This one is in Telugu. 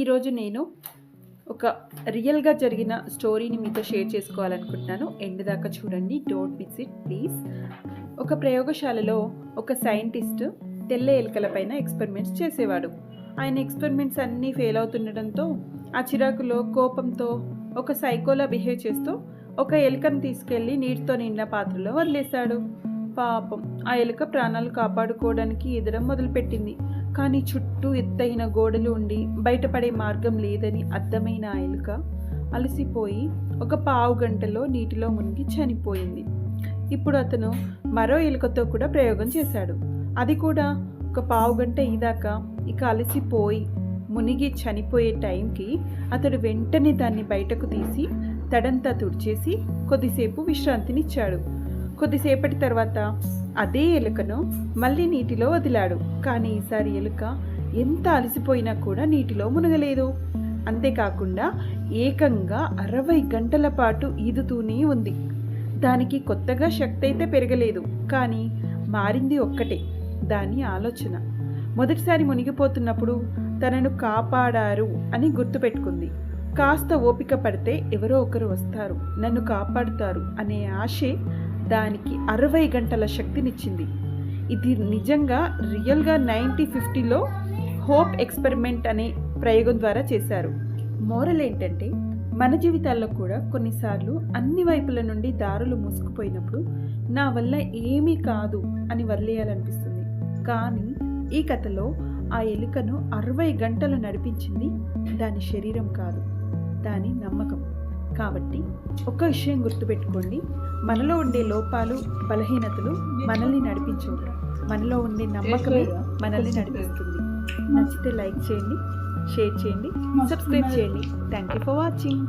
ఈరోజు నేను ఒక రియల్గా జరిగిన స్టోరీని మీతో షేర్ చేసుకోవాలనుకుంటున్నాను. ఎండ్ దాకా చూడండి, డోంట్ మిస్ ఇట్ ప్లీజ్. ఒక ప్రయోగశాలలో ఒక సైంటిస్ట్ తెల్ల ఎలుకల పైన ఎక్స్పెరిమెంట్స్ చేసేవాడు. ఆయన ఎక్స్పెరిమెంట్స్ అన్నీ ఫెయిల్ అవుతుండటంతో ఆ చిరాకులో కోపంతో ఒక సైకోలా బిహేవ్ చేస్తూ ఒక ఎలుకను తీసుకెళ్లి నీటితో నిండిన పాత్రలో వదిలేశాడు. పాపం ఆ ఎలుక ప్రాణాలు కాపాడుకోవడానికి ఎదడం మొదలుపెట్టింది. కానీ చుట్టూ ఎత్తైన గోడలు ఉండి బయటపడే మార్గం లేదని అర్థమైన ఆ ఎలుక అలసిపోయి ఒక పావు గంటలో నీటిలో మునిగి చనిపోయింది. ఇప్పుడు అతను మరో ఎలుకతో కూడా ప్రయోగం చేశాడు. అది కూడా ఒక పావు గంట అయ్యాక ఇక అలసిపోయి మునిగి చనిపోయే టైంకి అతడు వెంటనే దాన్ని బయటకు తీసి తడంతా తుడిచేసి కొద్దిసేపు విశ్రాంతినిచ్చాడు. కొద్దిసేపటి తర్వాత అదే ఎలుకను మళ్ళీ నీటిలో వదిలాడు. కానీ ఈసారి ఎలుక ఎంత అలసిపోయినా కూడా నీటిలో మునగలేదు. అంతేకాకుండా ఏకంగా 60 గంటల పాటు ఈదుతూనే ఉంది. దానికి కొత్తగా శక్తి అయితే పెరగలేదు, కానీ మారింది ఒక్కటే, దాని ఆలోచన. మొదటిసారి మునిగిపోతున్నప్పుడు తనను కాపాడారు అని గుర్తుపెట్టుకుంది. కాస్త ఓపిక పడితే ఎవరో ఒకరు వస్తారు, నన్ను కాపాడుతారు అనే ఆశే దానికి 60 గంటల శక్తినిచ్చింది. ఇది నిజంగా రియల్గా 1950లో హోప్ ఎక్స్పెరిమెంట్ అనే ప్రయోగం ద్వారా చేశారు. మోరల్ ఏంటంటే, మన జీవితాల్లో కూడా కొన్నిసార్లు అన్ని వైపుల నుండి దారులు మూసుకుపోయినప్పుడు నా వల్ల ఏమీ కాదు అని వదిలేయాలనిపిస్తుంది. కానీ ఈ కథలో ఆ ఎలుకను 60 గంటలు నడిపించింది దాని శరీరం కాదు, దాని నమ్మకం. కాబట్టి ఒక విషయం గుర్తుపెట్టుకోండి, మనలో ఉండే లోపాలు, బలహీనతలు మనల్ని నడిపించవు. మనలో ఉండే నమ్మకమే మనల్ని నడిపిస్తుంది. నచ్చితే లైక్ చేయండి, షేర్ చేయండి, సబ్స్క్రైబ్ చేయండి. Thank you for watching.